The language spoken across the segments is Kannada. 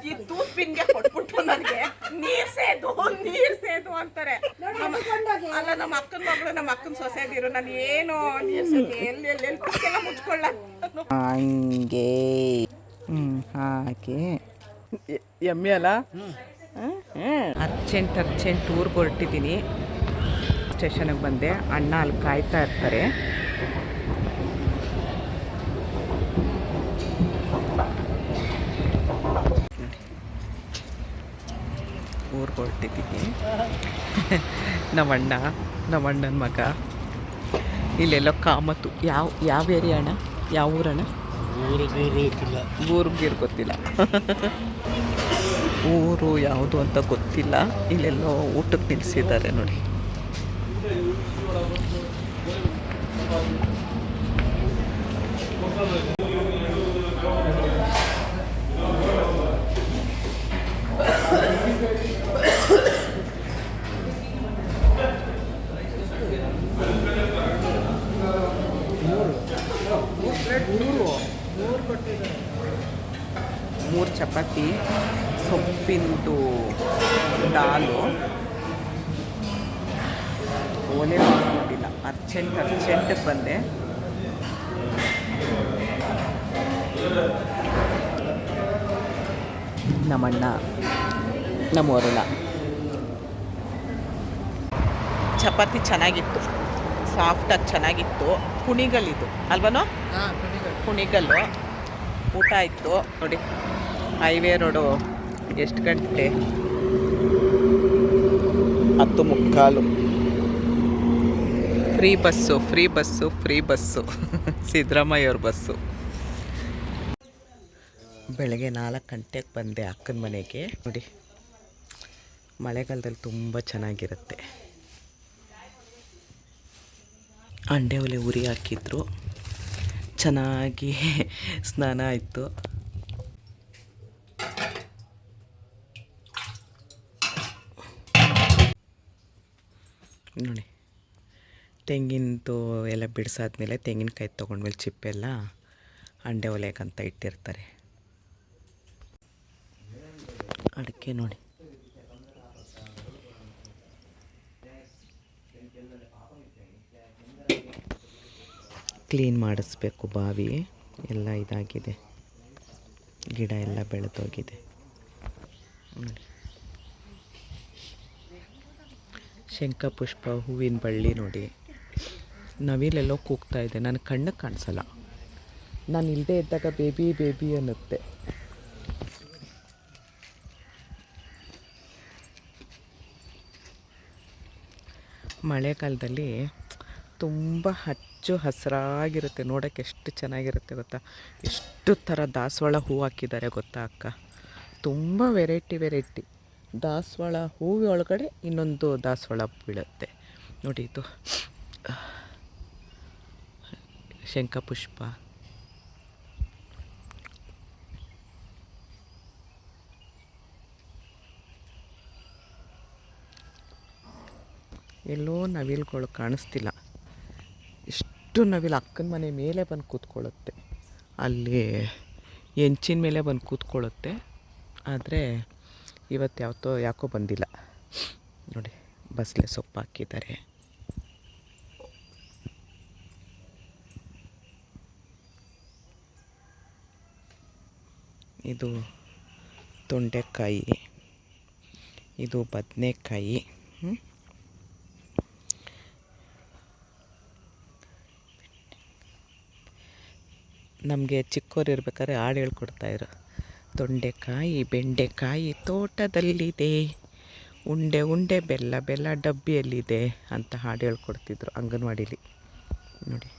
ಈ ತೂತ್ ಪಿನ್ಗೆ ಕೊಟ್ಬಿಟ್ಟು ನನಗೆ ನೀರ್ ಸೇದು ಅಂತಾರೆ. ಅಲ್ಲ ನಮ್ಮ ಅಕ್ಕನ ಮಗಳು ನಮ್ಮ ಅಕ್ಕನ ಸೊಸೆದಿರು ನಾನು ಏನು ನೀರ್ ಸೇದು ಎಲ್ಲಿ ಮುಚ್ಕೊಳ್ಳ ಹಂಗೆ ಹಾಗೆ ಎಮ್ಮೆ ಅಲ್ಲ. ಅರ್ಜೆಂಟ್ ಊರಿಗೆ ಹೊರಟಿದ್ದೀನಿ. ಸ್ಟೇಷನ್ಗೆ ಬಂದೆ. ಅಣ್ಣ ಅಲ್ಲಿ ಕಾಯ್ತಾ ಇರ್ತಾರೆ. ಊರಿಗೆ ಹೊರಟಿದ್ದೀನಿ. ನಮ್ಮ ಅಣ್ಣನ ಮಗ ಇಲ್ಲೆಲ್ಲೋ ಕಾಮತ್ತು. ಯಾವ ಏರಿಯಾ ಅಣ್ಣ? ಯಾವ ಊರಣ್ಣ? ಊರಿಗೆ ಗೊತ್ತಿಲ್ಲ. ಊರು ಯಾವುದು ಅಂತ ಗೊತ್ತಿಲ್ಲ. ಇಲ್ಲೆಲ್ಲೋ ಊಟಕ್ಕೆ ನಿಲ್ಲಿಸಿದ್ದಾರೆ ನೋಡಿ. ಮೂರು ಚಪಾತಿ, ಸೊಪ್ಪಿಂದು ದಾಲು. ಒಲೆ ಮಾಡ್ಕೊಂಡಿಲ್ಲ. ಅರ್ಜೆಂಟ್ ಬಂದೆ. ನಮ್ಮಣ್ಣ ನಮ್ಮವರಲ್ಲ. ಚಪಾತಿ ಚೆನ್ನಾಗಿತ್ತು, ಸಾಫ್ಟಾಗಿ ಚೆನ್ನಾಗಿತ್ತು. ಕುಣಿಗಲ್ಲಿದ್ದು ಅಲ್ವನೋ? ಕುಣಿಗಲ್ಲು. ಊಟ ಆಯಿತು ನೋಡಿ. Highway road. ಎಷ್ಟು ಗಂಟೆ? 10:15. ಫ್ರೀ ಬಸ್ಸು ಸಿದ್ದರಾಮಯ್ಯವ್ರ ಬಸ್ಸು. ಬೆಳಗ್ಗೆ 4 ಗಂಟೆಗೆ ಬಂದೆ ಅಕ್ಕನ ಮನೆಗೆ ನೋಡಿ. ಮಳೆಗಾಲದಲ್ಲಿ ತುಂಬ ಚೆನ್ನಾಗಿರುತ್ತೆ. ಅಂಡೆ ಒಲೆ ಉರಿ ಹಾಕಿದ್ರು. ಚೆನ್ನಾಗಿ ಸ್ನಾನ ಆಯಿತು. ನೋಡಿ, ತೆಂಗಿನದು ಎಲ್ಲ ಬಿಡಿಸಾದ್ಮೇಲೆ ತೆಂಗಿನಕಾಯಿ ತೊಗೊಂಡ್ಮೇಲೆ ಚಿಪ್ಪೆಲ್ಲ ಅಂಡೆ ಒಲೆಗಂತ ಇಟ್ಟಿರ್ತಾರೆ. ಅಡಿಕೆ ನೋಡಿ. ಕ್ಲೀನ್ ಮಾಡಿಸ್ಬೇಕು ಬಾವಿ ಎಲ್ಲ. ಇದಾಗಿದೆ, ಗಿಡ ಎಲ್ಲ ಬೆಳೆದೋಗಿದೆ ನೋಡಿ. ಶಂಖಪುಷ್ಪ ಹೂವಿನ ಬಳ್ಳಿ ನೋಡಿ. ನವಿಲೆಲ್ಲೋ ಕೂಗ್ತಾ ಇದೆ. ನನ್ನ ಕಣ್ಣಿಗೆ ಕಾಣಿಸಲ್ಲ. ನಾನು ಇಲ್ಲದೆ ಇದ್ದಾಗ ಬೇಬಿ ಅನ್ನುತ್ತೆ. ಮಳೆಗಾಲದಲ್ಲಿ ತುಂಬ ಹಚ್ಚು ಹಸಿರಾಗಿರುತ್ತೆ. ನೋಡೋಕ್ಕೆ ಎಷ್ಟು ಚೆನ್ನಾಗಿರುತ್ತೆ ಗೊತ್ತಾ. ಎಷ್ಟು ಥರ ದಾಸವಾಳ ಹೂವು ಹಾಕಿದ್ದಾರೆ ಗೊತ್ತಾ ಅಕ್ಕ. ತುಂಬ ವೆರೈಟಿ ದಾಸವಾಳ ಹೂವು ಒಳಗಡೆ ಇನ್ನೊಂದು ದಾಸವಾಳ ಬೀಳುತ್ತೆ ನೋಡಿ. ಇದು ಶಂಖಪುಷ್ಪ. ಎಲ್ಲೋ ನವಿಲುಗಳು ಕಾಣಿಸ್ತಿಲ್ಲ. ಇಷ್ಟು ನವಿಲು ಅಕ್ಕನ ಮನೆ ಮೇಲೆ ಬಂದು ಕೂತ್ಕೊಳ್ಳುತ್ತೆ. ಅಲ್ಲಿ ಹೆಂಚಿನ ಮೇಲೆ ಬಂದು ಕೂತ್ಕೊಳ್ಳುತ್ತೆ. ಆದರೆ ಇವತ್ತು ಯಾಕೋ ಬಂದಿಲ್ಲ ನೋಡಿ. ಬಸಳೆ ಸೊಪ್ಪು ಹಾಕಿದ್ದಾರೆ. ಇದು ತೊಂಡೆಕಾಯಿ, ಇದು ಬದನೆಕಾಯಿ. ನಮಗೆ ಚಿಕ್ಕವ್ರು ಇರ್ಬೇಕಾದ್ರೆ ಹಾಡು ಹೇಳ್ಕೊಡ್ತಾಯಿದ್ರು. ತೊಂಡೆಕಾಯಿ ಬೆಂಡೆಕಾಯಿ ತೋಟದಲ್ಲಿದೆ, ಉಂಡೆ ಬೆಲ್ಲ ಡಬ್ಬಿಯಲ್ಲಿದೆ ಅಂತ ಹಾಡು ಹೇಳ್ಕೊಡ್ತಿದ್ರು ಅಂಗನವಾಡೀಲಿ ನೋಡಿ.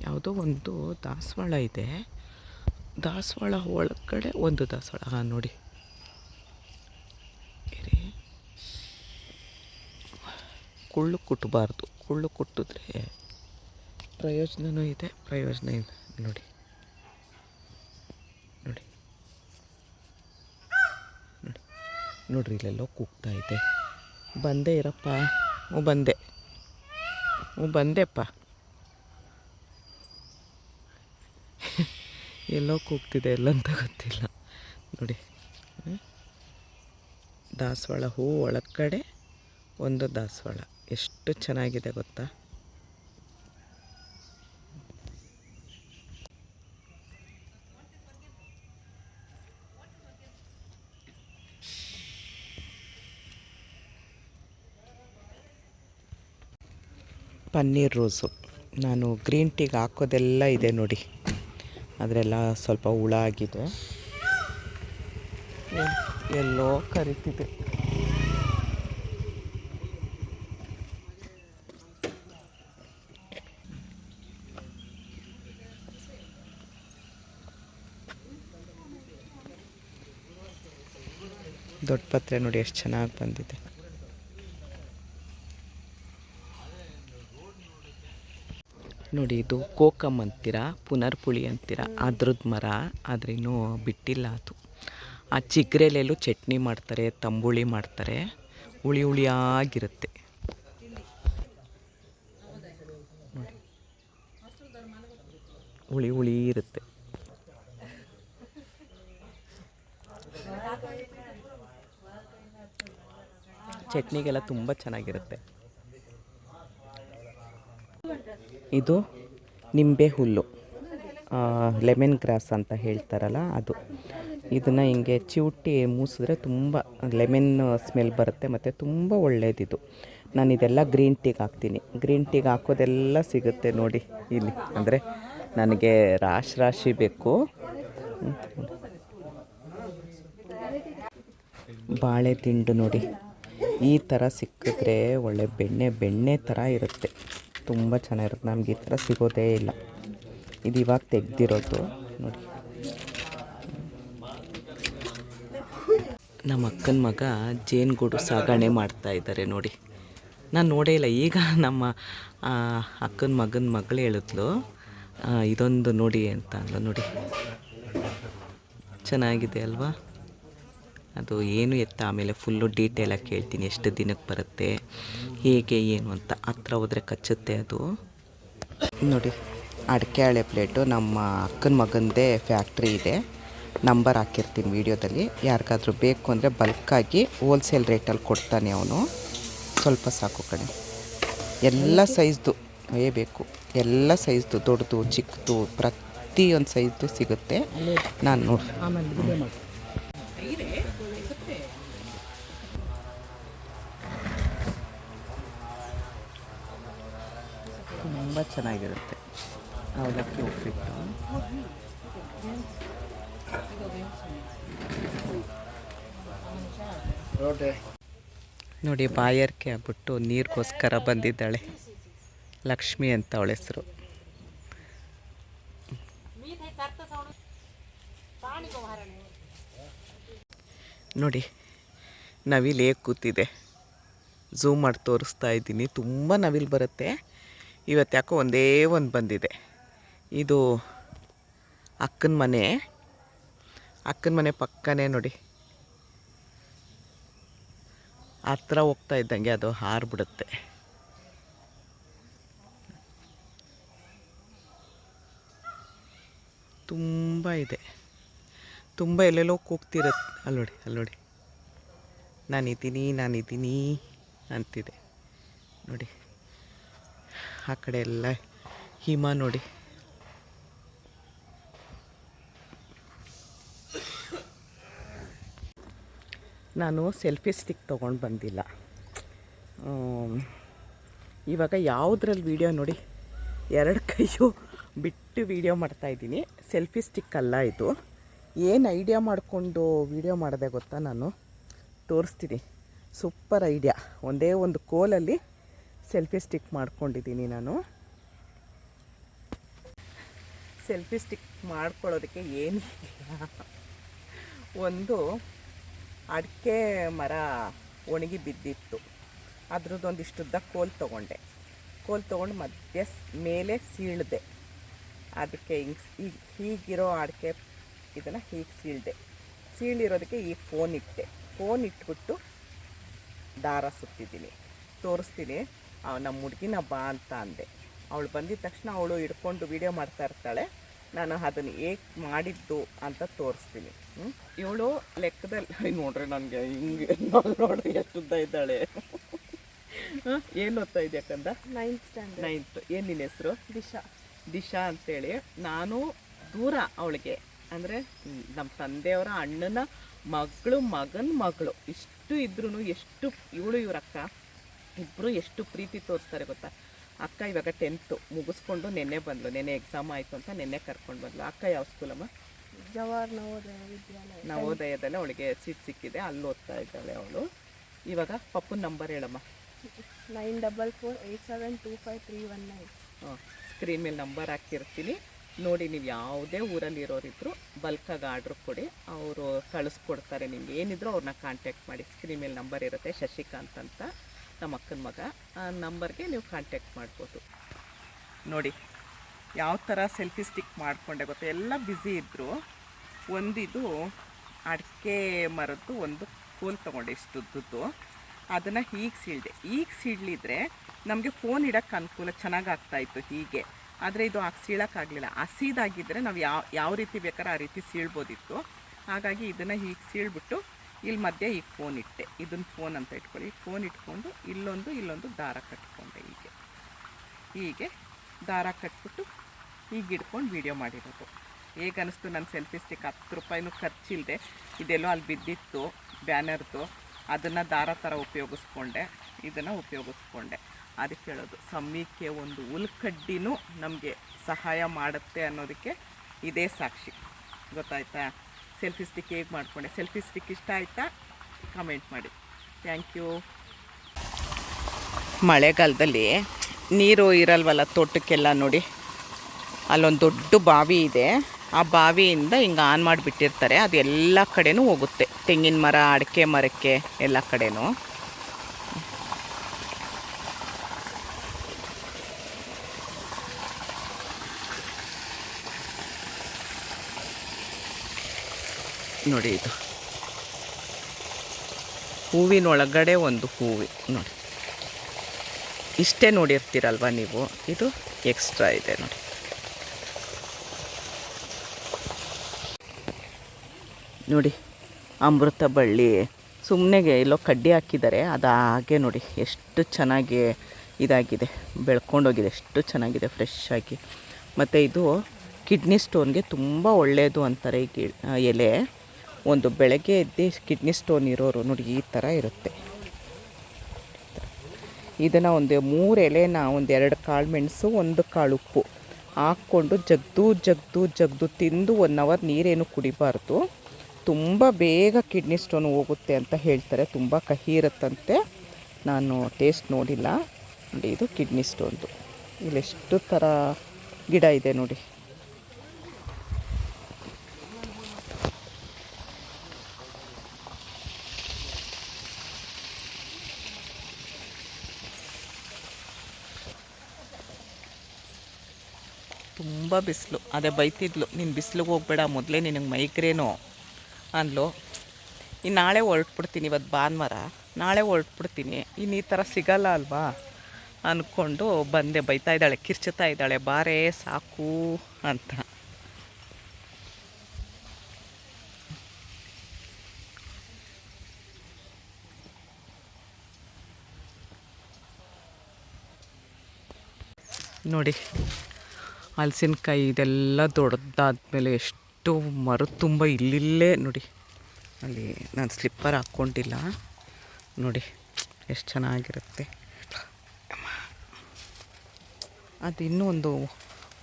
ಯಾವುದೋ ಒಂದು ದಾಸವಾಳ ಇದೆ. ದಾಸವಾಳ ಒಳಗಡೆ ಒಂದು ದಾಸವಾಳ ನೋಡಿ. ಕುಳ್ಳು ಕುಟ್ಟಬಾರ್ದು. ಕುಳ್ಳು ಕುಟ್ಟಿದ್ರೆ ಪ್ರಯೋಜನವೂ ಇದೆ, ಪ್ರಯೋಜನ ಇದೆ ನೋಡಿ. ನೋಡ್ರಿ ಇಲ್ಲೆಲ್ಲೋ ಕೂಗ್ತಾ ಇದೆ. ಬಂದೆ ಇರಪ್ಪ. ಬಂದೆಪ್ಪ. ಎಲ್ಲೋ ಕೂಗ್ತಿದೆ, ಎಲ್ಲಂತ ಗೊತ್ತಿಲ್ಲ. ನೋಡಿ. ದಾಸವಾಳ ಹೂ ಒಳಗಡೆ ಒಂದು ದಾಸವಾಳ ಎಷ್ಟು ಚೆನ್ನಾಗಿದೆ ಗೊತ್ತಾ. ಪನ್ನೀರ್ ರೋಸು ನಾನು ಗ್ರೀನ್ ಟೀಗೆ ಹಾಕೋದೆಲ್ಲ ಇದೆ ನೋಡಿ. ಅದರೆಲ್ಲ ಸ್ವಲ್ಪ ಹುಳ ಆಗಿದೆ, ಎಲ್ಲೋ ಕರಿತಿದೆ. ದೊಡ್ಡ ಪತ್ರೆ ನೋಡಿ ಎಷ್ಟು ಚೆನ್ನಾಗಿ ಬಂದಿದೆ. ನೋಡಿ, ಇದು ಕೋಕಮ್ ಅಂತೀರ, ಪುನರ್ಪುಳಿ ಅಂತೀರ, ಅದ್ರದ್ದು ಮರ. ಆದರೆ ಇನ್ನೂ ಬಿಟ್ಟಿಲ್ಲ ಅದು. ಆ ಚಿಗ್ರೆಲೆಲ್ಲೂ ಚಟ್ನಿ ಮಾಡ್ತಾರೆ, ತಂಬುಳಿ ಮಾಡ್ತಾರೆ, ಹುಳಿ ಹುಳಿಯಾಗಿರುತ್ತೆ. ಹುಳಿ ಹುಳಿ ಇರುತ್ತೆ. ಚಟ್ನಿಗೆಲ್ಲ ತುಂಬ ಚೆನ್ನಾಗಿರುತ್ತೆ. ಇದು ನಿಂಬೆ ಹುಲ್ಲು, ಲೆಮನ್ ಗ್ರಾಸ್ ಅಂತ ಹೇಳ್ತಾರಲ್ಲ ಅದು. ಇದನ್ನು ಹಿಂಗೆ ಚಿವುಟಿ ಮೂಸಿದ್ರೆ ತುಂಬ ಲೆಮನ್ ಸ್ಮೆಲ್ ಬರುತ್ತೆ ಮತ್ತು ತುಂಬ ಒಳ್ಳೆಯದಿದು. ನಾನು ಇದೆಲ್ಲ ಗ್ರೀನ್ ಟೀಗೆ ಹಾಕ್ತೀನಿ. ಗ್ರೀನ್ ಟೀಗೆ ಹಾಕೋದೆಲ್ಲ ಸಿಗುತ್ತೆ ನೋಡಿ ಇಲ್ಲಿ. ಅಂದರೆ ನನಗೆ ರಾಶಿ ಬೇಕು. ಬಾಳೆ ದಿಂಡು ನೋಡಿ, ಈ ಥರ ಸಿಕ್ಕಿದ್ರೆ ಒಳ್ಳೆ ಬೆಣ್ಣೆ ಥರ ಇರುತ್ತೆ, ತುಂಬ ಚೆನ್ನಾಗಿರುತ್ತೆ. ನಮ್ಗೆ ಈ ಥರ ಸಿಗೋದೇ ಇಲ್ಲ. ಇದು ಇವಾಗ ತೆಗ್ದಿರೋದು ನೋಡಿ. ನಮ್ಮ ಅಕ್ಕನ ಮಗ ಜೇನುಗೂಡು ಸಾಗಣೆ ಮಾಡ್ತಾ ಇದ್ದಾರೆ ನೋಡಿ. ನಾನು ನೋಡೇ ಇಲ್ಲ. ಈಗ ನಮ್ಮ ಅಕ್ಕನ ಮಗಳು ಹೇಳಿದ್ಲು, ಇದೊಂದು ನೋಡಿ ಅಂತ ಅಂದ್ಲು. ನೋಡಿ ಚೆನ್ನಾಗಿದೆ ಅಲ್ವಾ. ಅದು ಏನು ಎತ್ತ ಆಮೇಲೆ ಫುಲ್ಲು ಡೀಟೇಲಾಗಿ ಕೇಳ್ತೀನಿ, ಎಷ್ಟು ದಿನಕ್ಕೆ ಬರುತ್ತೆ, ಹೇಗೆ ಏನು ಅಂತ. ಹತ್ರ ಹೋದರೆ ಕಚ್ಚುತ್ತೆ ಅದು. ನೋಡಿ, ಅಡಿಕೆ ಹಳೆ ಪ್ಲೇಟು. ನಮ್ಮ ಅಕ್ಕನ ಮಗಂದೇ ಫ್ಯಾಕ್ಟ್ರಿ ಇದೆ, ನಂಬರ್ ಹಾಕಿರ್ತೀನಿ ವೀಡಿಯೋದಲ್ಲಿ. ಯಾರಿಗಾದ್ರೂ ಬೇಕು ಅಂದರೆ ಬಲ್ಕಾಗಿ ಹೋಲ್ಸೇಲ್ ರೇಟಲ್ಲಿ ಕೊಡ್ತಾನೆ ಅವನು. ಸ್ವಲ್ಪ ಸಾಕು ಕಣೆ. ಎಲ್ಲ ಸೈಜ್ದು ಬೇಕು, ಎಲ್ಲ ಸೈಜ್ದು, ದೊಡ್ಡದು ಚಿಕ್ಕದು ಪ್ರತಿಯೊಂದು ಸೈಜ್ದು ಸಿಗುತ್ತೆ. ನಾನು ನೋಡಿ ತುಂಬ ಚೆನ್ನಾಗಿರುತ್ತೆ. ಅವಲಕ್ಕಿ ಉಪ್ಪಿಟ್ಟು ನೋಡಿ. ಬಾಯರ್ಕೆ ಆಗ್ಬಿಟ್ಟು ನೀರಿಗೋಸ್ಕರ ಬಂದಿದ್ದಾಳೆ. ಲಕ್ಷ್ಮಿ ಅಂತ ಅವಳ ಹೆಸರು. ನೋಡಿ, ನವಿಲು ಹೇಗೆ ಕೂತಿದೆ. ಝೂಮ್ ಮಾಡಿ ತೋರಿಸ್ತಾ ಇದ್ದೀನಿ. ತುಂಬ ನವಿಲು ಬರುತ್ತೆ. ಇವತ್ತು ಯಾಕೋ ಒಂದೇ ಒಂದು ಬಂದಿದೆ. ಇದು ಅಕ್ಕನ ಮನೆ ಪಕ್ಕನೇ ನೋಡಿ. ಹತ್ರ ಹೋಗ್ತಾ ಇದ್ದಂಗೆ ಅದು ಹಾರಿಬಿಡುತ್ತೆ. ತುಂಬ ಇದೆ, ತುಂಬ ಎಲ್ಲೆಲ್ಲೋ ಕೂಗ್ತಿರತ್ತೆ. ಅಲ್ಲೋಡಿ ನಾನಿದ್ದೀನಿ ಅಂತಿದೆ ನೋಡಿ. ಆ ಕಡೆ ಎಲ್ಲ ಹಿಮ ನೋಡಿ. ನಾನು ಸೆಲ್ಫಿ ಸ್ಟಿಕ್ ತೊಗೊಂಡು ಬಂದಿಲ್ಲ. ಇವಾಗ ಯಾವುದ್ರಲ್ಲಿ ವೀಡಿಯೋ ನೋಡಿ, 2 ಕೈಯು ಬಿಟ್ಟು ವೀಡಿಯೋ ಮಾಡ್ತಾಯಿದ್ದೀನಿ. ಸೆಲ್ಫಿ ಸ್ಟಿಕ್ ಅಲ್ಲ ಇದು. ಏನು ಐಡಿಯಾ ಮಾಡಿಕೊಂಡು ವೀಡಿಯೋ ಮಾಡಿದೆ ಗೊತ್ತಾ, ನಾನು ತೋರಿಸ್ತೀನಿ. Super idea. ಒಂದೇ ಒಂದು ಕೋಲಲ್ಲಿ ಸೆಲ್ಫಿ ಸ್ಟಿಕ್ ಮಾಡ್ಕೊಂಡಿದ್ದೀನಿ ನಾನು. ಸೆಲ್ಫಿ ಸ್ಟಿಕ್ ಮಾಡ್ಕೊಳ್ಳೋದಕ್ಕೆ ಏನಿಲ್ಲ, ಒಂದು ಅಡಿಕೆ ಮರ ಒಣಗಿ ಬಿದ್ದಿತ್ತು, ಅದ್ರದ್ದೊಂದಿಷ್ಟುದ್ದ ಕೋಲು ತೊಗೊಂಡು ಮಧ್ಯ ಮೇಲೆ ಸೀಳಿದೆ. ಅದಕ್ಕೆ ಹೀಗಿರೋ ಅಡಿಕೆ ಇದನ್ನು ಹೀಗೆ ಸೀಳಿರೋದಕ್ಕೆ ಈಗ ಫೋನ್ ಇಟ್ಬಿಟ್ಟು ದಾರ ಸುತ್ತಿದ್ದೀನಿ. ತೋರಿಸ್ತೀನಿ. ನಮ್ಮ ಹುಡುಗಿನ ಬಾ ಅಂತ ಅಂದೆ. ಅವಳು ಬಂದಿದ್ದ ತಕ್ಷಣ ಅವಳು ಹಿಡ್ಕೊಂಡು ವೀಡಿಯೋ ಮಾಡ್ತಾ ಇರ್ತಾಳೆ. ನಾನು ಅದನ್ನು ಹೇಗೆ ಮಾಡಿದ್ದು ಅಂತ ತೋರಿಸ್ತೀನಿ. ಇವಳು ಲೆಕ್ಕದಲ್ಲಿ ನೋಡ್ರಿ ನನಗೆ ಹಿಂಗೆ ನೋಡ್ರಿ ಎಷ್ಟು ಉದ್ದ ಇದ್ದಾಳೆ. ಏನು ಓದ್ತಾ ಇದೆಯಾ ಕಂದ? 9th standard. 9th. ಏನು ನಿನ್ನ ಹೆಸರು? ದಿಶಾ ಅಂತೇಳಿ. ನಾನು ದೂರ ಅವಳಿಗೆ, ಅಂದರೆ ನಮ್ಮ ತಂದೆಯವರ ಅಣ್ಣನ ಮಗನ ಮಗಳು ಇಷ್ಟು ಇದ್ರೂ ಎಷ್ಟು ಇವಳು ಇವ್ರಕ್ಕ ಇಬ್ಬರು ಎಷ್ಟು ಪ್ರೀತಿ ತೋರಿಸ್ತಾರೆ ಗೊತ್ತಾ. ಅಕ್ಕ ಇವಾಗ 10th ಮುಗಿಸ್ಕೊಂಡು ನೆನ್ನೆ ಬಂದ್ಲು. ನೆನ್ನೆ ಎಕ್ಸಾಮ್ ಆಯಿತು ಅಂತ ನೆನ್ನೆ ಕರ್ಕೊಂಡು ಬಂದ್ಲು. ಅಕ್ಕ ಯಾವ ಸ್ಕೂಲಮ್ಮ? ಜವಾಹರ್ ನವೋದಯ ವಿದ್ಯಾಲಯ. ನವೋದಯದಲ್ಲಿ ಅವಳಿಗೆ ಸೀಟ್ ಸಿಕ್ಕಿದೆ, ಅಲ್ಲಿ ಓದ್ತಾ ಇದ್ದಾಳೆ ಅವಳು. ಇವಾಗ ಪಪ್ಪನ ನಂಬರ್ ಹೇಳಮ್ಮ. 9448725319. ಸ್ಕ್ರೀನ್ ಮೇಲೆ ನಂಬರ್ ಹಾಕಿರ್ತೀನಿ ನೋಡಿ. ನೀವು ಯಾವುದೇ ಊರಲ್ಲಿ ಇರೋರಿದ್ರು ಬಲ್ಕಾಗಿ ಆರ್ಡ್ರ್ ಕೊಡಿ, ಅವರು ಕಳಿಸ್ಕೊಡ್ತಾರೆ. ನಿಮ್ಗೆ ಏನಿದ್ರು ಅವ್ರನ್ನ ಕಾಂಟ್ಯಾಕ್ಟ್ ಮಾಡಿ. ಸ್ಕ್ರೀನ್ ಮೇಲೆ ನಂಬರ್ ಇರುತ್ತೆ, ಶಶಿಕಾಂತ್ ಅಂತ, ನಮ್ಮ ಅಕ್ಕನ ಮಗ. ಆ ನಂಬರ್ಗೆ ನೀವು ಕಾಂಟ್ಯಾಕ್ಟ್ ಮಾಡ್ಬೋದು. ನೋಡಿ ಯಾವ ಥರ ಸೆಲ್ಫಿ ಸ್ಟಿಕ್ ಮಾಡಿಕೊಂಡೆ ಗೊತ್ತಾ. ಎಲ್ಲ ಬ್ಯುಸಿ ಇದ್ದರು. ಒಂದಿದು ಅಡಿಕೆ ಮರದ್ದು ಒಂದು ಕೋಲ್ ತೊಗೊಂಡೆ ಇಷ್ಟುದ್ದು. ಅದನ್ನು ಹೀಗೆ ಸೀಳಿದ್ರೆ ನಮಗೆ ಫೋನ್ ಇಡೋಕ್ಕೆ ಅನುಕೂಲ, ಚೆನ್ನಾಗಿ ಆಗ್ತಾಯಿತ್ತು ಹೀಗೆ. ಆದರೆ ಇದು ಸೀಳೋಕ್ಕಾಗಲಿಲ್ಲ. ಹಸಿದಾಗಿದ್ದರೆ ನಾವು ಯಾವ ರೀತಿ ಬೇಕಾದ್ರೆ ಆ ರೀತಿ ಸೀಳ್ಬೋದಿತ್ತು. ಹಾಗಾಗಿ ಇದನ್ನು ಹೀಗೆ ಸೀಳ್ಬಿಟ್ಟು ಇಲ್ಲಿ ಮಧ್ಯೆ ಈಗ ಫೋನ್ ಇಟ್ಟೆ. ಇದನ್ನು ಫೋನ್ ಅಂತ ಇಟ್ಕೊಳ್ಳಿ. ಫೋನ್ ಇಟ್ಕೊಂಡು ಇಲ್ಲೊಂದು ದಾರ ಕಟ್ಕೊಂಡೆ. ಹೀಗೆ ದಾರ ಕಟ್ಬಿಟ್ಟು ಹೀಗೆ ಇಟ್ಕೊಂಡು ವೀಡಿಯೋ ಮಾಡಿರೋದು. ಹೇಗೆ ಅನ್ನಿಸ್ತು ನನ್ನ ಸೆಲ್ಫಿ ಸ್ಟಿಕ್? 10 ರೂಪಾಯಿನೂ ಖರ್ಚಿಲ್ಲದೆ ಇದೆಲ್ಲೋ ಅಲ್ಲಿ ಬಿದ್ದಿತ್ತು ಬ್ಯಾನರ್ದು, ಅದನ್ನು ದಾರ ಥರ ಉಪಯೋಗಿಸ್ಕೊಂಡೆ, ಇದನ್ನು ಉಪಯೋಗಿಸ್ಕೊಂಡೆ. ಅದಕ್ಕೆ ಹೇಳೋದು, ಸಮೀಕ್ಷೆ ಒಂದು ಹುಲ್ಕಡ್ಡಿನೂ ನಮಗೆ ಸಹಾಯ ಮಾಡುತ್ತೆ ಅನ್ನೋದಕ್ಕೆ ಇದೇ ಸಾಕ್ಷಿ. ಗೊತ್ತಾಯ್ತಾ? ಸೆಲ್ಫಿ ಸ್ಟಿಕ್ ಹೇಗೆ ಮಾಡಿಕೊಂಡೆ. ಸೆಲ್ಫಿ ಸ್ಟಿಕ್ ಇಷ್ಟ ಆಯಿತಾ? ಕಮೆಂಟ್ ಮಾಡಿ. Thank you. ಮಳೆಗಾಲದಲ್ಲಿ ನೀರು ಇರಲ್ವಲ್ಲ ತೋಟಕ್ಕೆಲ್ಲ. ನೋಡಿ ಅಲ್ಲೊಂದು ದೊಡ್ಡ ಬಾವಿ ಇದೆ. ಆ ಬಾವಿಯಿಂದ ಹಿಂಗೆ ಆನ್ ಮಾಡಿಬಿಟ್ಟಿರ್ತಾರೆ. ಅದು ಎಲ್ಲ ಕಡೆನೂ ಹೋಗುತ್ತೆ. ತೆಂಗಿನ ಮರ, ಅಡಿಕೆ ಮರಕ್ಕೆ ಎಲ್ಲ ಕಡೆನೂ. ನೋಡಿ ಇದು ಹೂವಿನೊಳಗಡೆ ಒಂದು ಹೂವಿ ನೋಡಿ. ಇಷ್ಟೇ ನೋಡಿರ್ತೀರಲ್ವ ನೀವು, ಇದು ಎಕ್ಸ್ಟ್ರಾ ಇದೆ ನೋಡಿ. ನೋಡಿ ಅಮೃತ ಬಳ್ಳಿ ಸುಮ್ಮನೆಗೆ ಎಲ್ಲೋ ಕಡ್ಡಿ ಹಾಕಿದ್ದಾರೆ, ಅದು ಹಾಗೆ ನೋಡಿ ಎಷ್ಟು ಚೆನ್ನಾಗಿ ಇದಾಗಿದೆ, ಬೆಳ್ಕೊಂಡೋಗಿದೆ, ಎಷ್ಟು ಚೆನ್ನಾಗಿದೆ ಫ್ರೆಶ್ ಆಗಿ. ಮತ್ತು ಇದು ಕಿಡ್ನಿ ಸ್ಟೋನ್ಗೆ ತುಂಬ ಒಳ್ಳೆಯದು ಅಂತಾರೆ ಈ ಎಲೆ. ಒಂದು ಬೆಳಗ್ಗೆ ಎದ್ದು ಕಿಡ್ನಿ ಸ್ಟೋನ್ ಇರೋರು ನೋಡಿ ಈ ಥರ ಇರುತ್ತೆ. ಇದನ್ನು ಒಂದು 3 ಎಲೆನ, ಒಂದು 2 ಕಾಳು ಮೆಣಸು, 1 ಕಾಳು ಉಪ್ಪು ಹಾಕ್ಕೊಂಡು ಜಗ್ದು ತಿಂದು 1 ಅವರ್ ನೀರೇನು ಕುಡಿಬಾರ್ದು. ತುಂಬ ಬೇಗ ಕಿಡ್ನಿ ಸ್ಟೋನ್ ಹೋಗುತ್ತೆ ಅಂತ ಹೇಳ್ತಾರೆ. ತುಂಬ ಕಹಿ ಇರುತ್ತಂತೆ. ನಾನು ಟೇಸ್ಟ್ ನೋಡಿಲ್ಲ. ನೋಡಿ ಇದು ಕಿಡ್ನಿ ಸ್ಟೋನ್ದು. ಇಲ್ಲೆಷ್ಟು ಥರ ಗಿಡ ಇದೆ ನೋಡಿ. ತುಂಬ ಬಿಸಿಲು. ಅದೇ ಬೈತಿದ್ಲು, ನೀನು ಬಿಸಿಲಿಗೆ ಹೋಗ್ಬೇಡ, ಮೊದಲೇ ನಿನಗೆ ಮೈಗ್ರೇನು ಅಂದ್ಲು. ಇನ್ನು ನಾಳೆ ಹೊರಟ್ಬಿಡ್ತೀನಿ, ಇವತ್ತು ಭಾನುವಾರ, ನಾಳೆ ಹೊರಟ್ಬಿಡ್ತೀನಿ. ಇನ್ನು ಈ ಥರ ಸಿಗಲ್ಲ ಅಲ್ವಾ ಅಂದ್ಕೊಂಡು ಬಂದೆ. ಬೈತಾ ಇದ್ದಾಳೆ, ಕಿರ್ಚುತ್ತಾ ಇದ್ದಾಳೆ, ಬಾರೇ ಸಾಕು ಅಂತ. ನೋಡಿ ಹಲಸಿನಕಾಯಿ ಇದೆಲ್ಲ ದೊಡ್ಡದಾದ್ಮೇಲೆ ಎಷ್ಟು ಮರದ ತುಂಬ ಇಲ್ಲಿಲ್ಲೇ ನೋಡಿ. ಅಲ್ಲಿ ನಾನು ಸ್ಲಿಪ್ಪರ್ ಹಾಕ್ಕೊಂಡಿಲ್ಲ ನೋಡಿ, ಎಷ್ಟು ಚೆನ್ನಾಗಿರುತ್ತೆ. ಅದು ಇನ್ನೂ ಒಂದು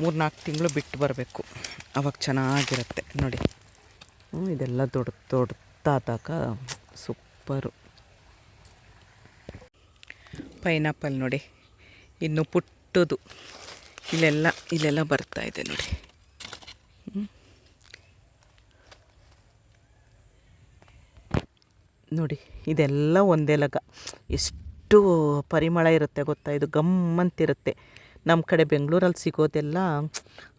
3-4 ತಿಂಗಳು ಬಿಟ್ಟು ಬರಬೇಕು, ಅವಾಗ ಚೆನ್ನಾಗಿರುತ್ತೆ ನೋಡಿ. ಇದೆಲ್ಲ ದೊಡ್ಡದಾದಾಗ ಸೂಪರು. ಪೈನಾಪಲ್ ನೋಡಿ, ಇನ್ನು ಪುಟ್ಟದು ಇಲ್ಲೆಲ್ಲ ಬರ್ತಾ ಇದೆ ನೋಡಿ. ನೋಡಿ ಇದೆಲ್ಲ ಒಂದೇ ಲಗ. ಎಷ್ಟು ಪರಿಮಳ ಇರುತ್ತೆ ಗೊತ್ತಾ. ಇದು ಗಮ್ಮಂತಿರುತ್ತೆ. ನಮ್ಮ ಕಡೆ ಬೆಂಗಳೂರಲ್ಲಿ ಸಿಗೋದೆಲ್ಲ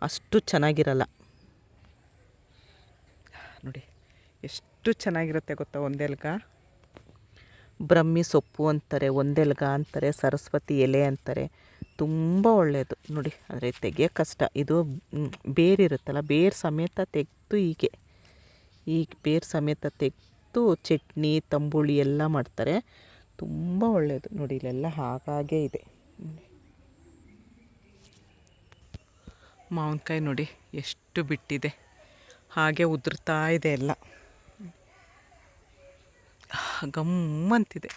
ಅಷ್ಟು ಚೆನ್ನಾಗಿರಲ್ಲ ನೋಡಿ. ಎಷ್ಟು ಚೆನ್ನಾಗಿರುತ್ತೆ ಗೊತ್ತಾ ಒಂದೇ ಲಗ. ಬ್ರಹ್ಮಿ ಸೊಪ್ಪು ಅಂತಾರೆ, ಒಂದೆಲ್ಗ ಅಂತಾರೆ, ಸರಸ್ವತಿ ಎಲೆ ಅಂತಾರೆ. ತುಂಬ ಒಳ್ಳೆಯದು ನೋಡಿ. ಆದರೆ ತೆಗಿಯೋಕ್ಕೆ ಕಷ್ಟ. ಇದು ಬೇರಿರುತ್ತಲ್ಲ, ಬೇರು ಸಮೇತ ತೆಗೆದು ಈಗ ಬೇರು ಸಮೇತ ತೆಗೆದು ಚಟ್ನಿ ತಂಬುಳಿ ಎಲ್ಲ ಮಾಡ್ತಾರೆ. ತುಂಬ ಒಳ್ಳೆಯದು ನೋಡಿ. ಇಲ್ಲೆಲ್ಲ ಹಾಗಾಗೇ ಇದೆ. ಮಾವಿನಕಾಯಿ ನೋಡಿ ಎಷ್ಟು ಬಿಟ್ಟಿದೆ, ಹಾಗೆ ಉದುರ್ತಾ ಇದೆ ಎಲ್ಲ. ಗಮ್ಮಂತಿದೆ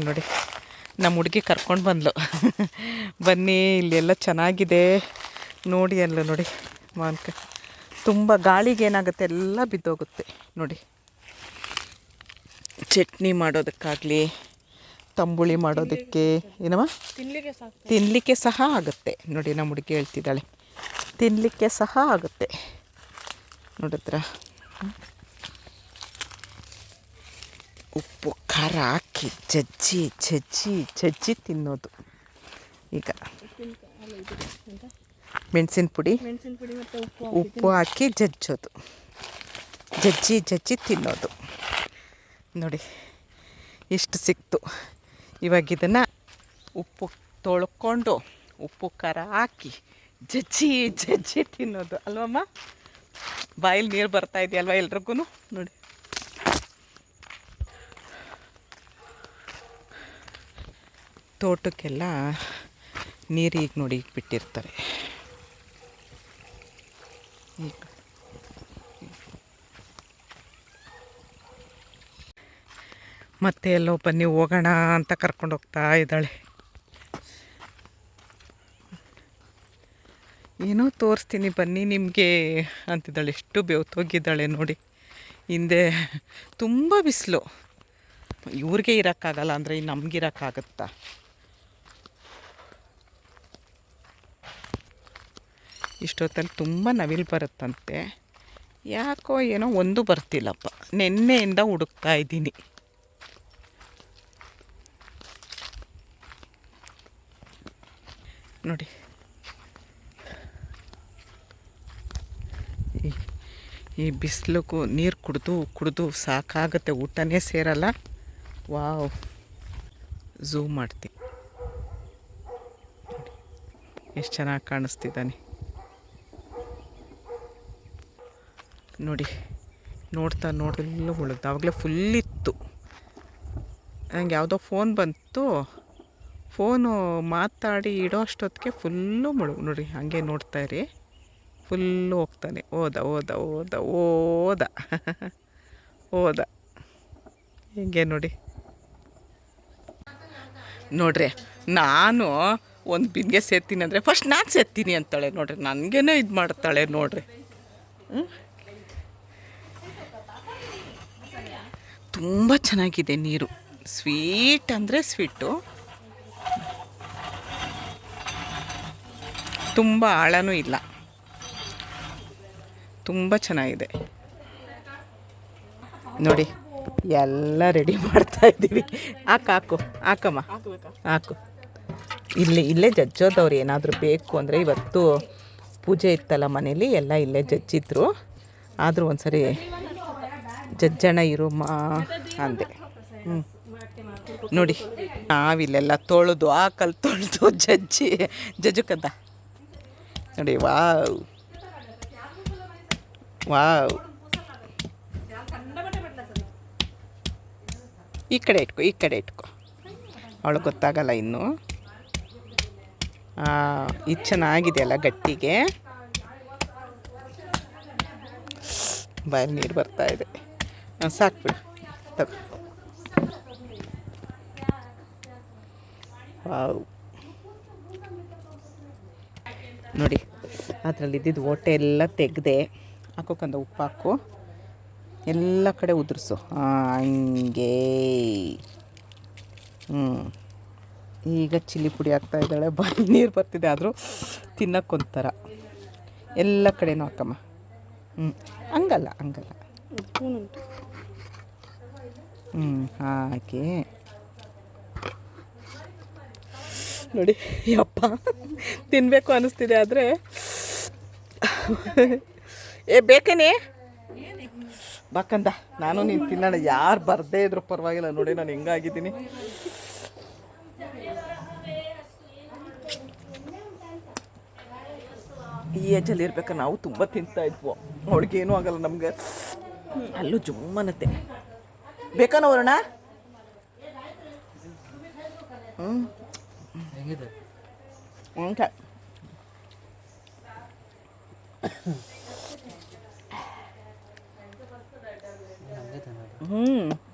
ನೋಡಿ. ನಮ್ಮ ಹುಡುಗಿ ಕರ್ಕೊಂಡು ಬಂದ್ಲು, ಬನ್ನಿ ಇಲ್ಲೆಲ್ಲ ಚೆನ್ನಾಗಿದೆ ನೋಡಿ ಅಲ್ಲ ನೋಡಿ. ಮಾವಿನಕಾಯಿ ತುಂಬ ಗಾಳಿಗೆ ಏನಾಗುತ್ತೆ ಎಲ್ಲ ಬಿದ್ದೋಗುತ್ತೆ ನೋಡಿ. ಚಟ್ನಿ ಮಾಡೋದಕ್ಕಾಗಲಿ, ತಂಬುಳಿ ಮಾಡೋದಕ್ಕೆ ಏನವ ತಿನ್ನಲಿಕ್ಕೆ ಸಹ ಆಗುತ್ತೆ ನೋಡಿ. ನಮ್ಮ ಹುಡುಗಿ ಹೇಳ್ತಿದ್ದಾಳೆ ತಿನ್ನಲಿಕ್ಕೆ ಸಹ ಆಗುತ್ತೆ ನೋಡಿದ್ರ. ಉಪ್ಪು ಖಾರ ಹಾಕಿ ಜಜ್ಜಿ ಜಜ್ಜಿ ಜಜ್ಜಿ ತಿನ್ನೋದು. ಈಗ ಮೆಣಸಿನ ಪುಡಿ ಮತ್ತು ಉಪ್ಪು ಹಾಕಿ ಜಜ್ಜೋದು, ಜಜ್ಜಿ ಜಜ್ಜಿ ತಿನ್ನೋದು ನೋಡಿ. ಇಷ್ಟು ಸಿಕ್ತು. ಇವಾಗ ಇದನ್ನು ಉಪ್ಪು ತೊಳ್ಕೊಂಡು ಉಪ್ಪು ಖಾರ ಹಾಕಿ ಜಜ್ಜಿ ಜಜ್ಜಿ ತಿನ್ನೋದು ಅಲ್ವಮ್ಮ. ಬಾಯಲ್ಲಿ ನೀರು ಬರ್ತಾ ಇದೆಯಲ್ವ ಎಲ್ರಿಗೂ ನೋಡಿ. ತೋಟಕ್ಕೆಲ್ಲ ನೀರು ಈಗ ನೋಡಿ ಈಗ ಬಿಟ್ಟಿರ್ತಾರೆ. ಈಗ ಮತ್ತೆ ಎಲ್ಲೋ ಬನ್ನಿ ಹೋಗೋಣ ಅಂತ ಕರ್ಕೊಂಡು ಹೋಗ್ತಾ ಇದ್ದಾಳೆ. ಏನೋ ತೋರಿಸ್ತೀನಿ ಬನ್ನಿ ನಿಮಗೆ ಅಂತಿದ್ದಾಳೆ. ಎಷ್ಟು ಬೆವ್ತೋಗಿದ್ದಾಳೆ ನೋಡಿ. ಹಿಂದೆ ತುಂಬ ಬಿಸಿಲು, ಇವ್ರಿಗೆ ಇರೋಕ್ಕಾಗಲ್ಲ ಅಂದರೆ ಇನ್ನು ನಮಗಿರೋಕ್ಕಾಗತ್ತಾ. ಇಷ್ಟೊತ್ತಲ್ಲಿ ತುಂಬ ನವಿಲು ಬರುತ್ತಂತೆ. ಯಾಕೋ ಏನೋ ಒಂದು ಬರ್ತಿಲ್ಲಪ್ಪ. ನಿನ್ನೆಯಿಂದ ಹುಡುಕ್ತಾ ಇದ್ದೀನಿ. ನೋಡಿ ಈ ಬಿಸಿಲಿಗೂ ನೀರು ಕುಡಿದು ಸಾಕಾಗುತ್ತೆ, ಊಟನೇ ಸೇರಲ್ಲ. ವಾವ್, ಝೂಮ್ ಮಾಡ್ತೀನಿ ಎಷ್ಟು ಚೆನ್ನಾಗಿ ಕಾಣಿಸ್ತಿದ್ದಾನೆ ನೋಡಿ. ನೋಡ್ತಾ ನೋಡಲು ಮುಳುಗ್ದು. ಆವಾಗಲೇ ಫುಲ್ ಇತ್ತು. ನಂಗೆ ಯಾವುದೋ ಫೋನ್ ಬಂತು, ಫೋನು ಮಾತಾಡಿ ಇಡೋ ಅಷ್ಟೊತ್ತಿಗೆ ಫುಲ್ಲು ಮುಳುಗು ನೋಡಿ. ಹಾಗೆ ನೋಡ್ತಾ ಇರಿ, ಫುಲ್ಲು ಹೋಗ್ತಾನೆ. ಓದ ಓದ ಓದ ಓದ ಓದ ಹೀಗೆ ನೋಡಿ. ನೋಡ್ರಿ, ನಾನು ಒಂದು ಬಿಂದಿಗೆ ಸೇರ್ತೀನಿ ಅಂದರೆ ಫಸ್ಟ್ ನಾನು ಸೇರ್ತೀನಿ ಅಂತಾಳೆ ನೋಡ್ರಿ. ನನಗೇನೆ ಇದು ಮಾಡ್ತಾಳೆ ನೋಡ್ರಿ. ತುಂಬ ಚೆನ್ನಾಗಿದೆ ನೀರು. ಸ್ವೀಟ್ ಅಂದರೆ ಸ್ವೀಟು, ತುಂಬ ಆಳನೂ ಇಲ್ಲ, ತುಂಬ ಚೆನ್ನಾಗಿದೆ ನೋಡಿ. ಎಲ್ಲ ರೆಡಿ ಮಾಡ್ತಾ ಇದ್ದೀವಿ. ಹಾಕಮ್ಮ ಹಾಕು. ಇಲ್ಲೇ ಜಜ್ಜೋದವ್ರು. ಏನಾದರೂ ಬೇಕು ಅಂದರೆ ಇವತ್ತು ಪೂಜೆ ಇತ್ತಲ್ಲ ಮನೇಲಿ, ಎಲ್ಲ ಇಲ್ಲೇ ಜಜ್ಜಿದ್ರು. ಆದರೂ ಒಂದು ಸರಿ ಜಜ್ಜಣ ಇರು ಅಂದೆ. ನೋಡಿ, ನಾವಿಲ್ಲೆಲ್ಲ ತೊಳೆದು ಆಕಲ್ ತೊಳೆದು ಜಜ್ಜುಕಂತ ನೋಡಿ. Wow wow. ಈ ಕಡೆ ಇಟ್ಕೊ, ಅವಳು ಗೊತ್ತಾಗಲ್ಲ ಇನ್ನು. ಇದು ಚೆನ್ನಾಗಿದೆಯಲ್ಲ ಗಟ್ಟಿಗೆ. ಬಾಯಲ್ಲಿ ನೀರು ಬರ್ತಾ ಇದೆ. ಸಾಕ್ಬಿಡು, ತಗೋ. ವಾವ್ ನೋಡಿ. ಅದರಲ್ಲಿ ಇದ್ದಿದ್ದು ಓಟೆ ಎಲ್ಲ ತೆಗೆದೆ. ಹಾಕೋಕಂದ ಉಪ್ಪು ಹಾಕು, ಎಲ್ಲ ಕಡೆ ಉದುರಿಸು. ಹಂಗೆ. ಈಗ ಚಿಲ್ಲಿ ಪುಡಿ ಹಾಕ್ತಾ ಇದ್ದಾಳೆ. ಬಾಯಿ ನೀರು ಬರ್ತಿದೆ, ಆದರೂ ತಿನ್ನಕ್ಕೊಂಥರ. ಎಲ್ಲ ಕಡೆನೂ ಹಾಕಮ್ಮ. ಹಂಗಲ್ಲ ಹಾಕಿ ನೋಡಿ. ಯಪ್ಪ, ತಿನ್ನಬೇಕು ಅನ್ನಿಸ್ತಿದೆ, ಆದರೆ ಬೇಕೇನೆ ಬಾಕಂದ ನಾನು ನೀನು ತಿನ್ನೋಣ. ಯಾರು ಬರದೇ ಇದ್ರು ಪರವಾಗಿಲ್ಲ. ನೋಡಿ ನಾನು ಹೆಂಗಾಗಿದ್ದೀನಿ. ಈ ಏಜಲ್ಲಿ ಇರ್ಬೇಕಾದ್ರೆ ನಾವು ತುಂಬ ತಿಂತಾ ಇದ್ವು. ಅವಳಿಗೆ ಏನೂ ಆಗಲ್ಲ, ನಮಗೆ ಅಲ್ಲೂ ಜುಮ್ಮನತ್ತೆ. ಬೇಕಾನೋ ವರುಣ? ಓಕೆ.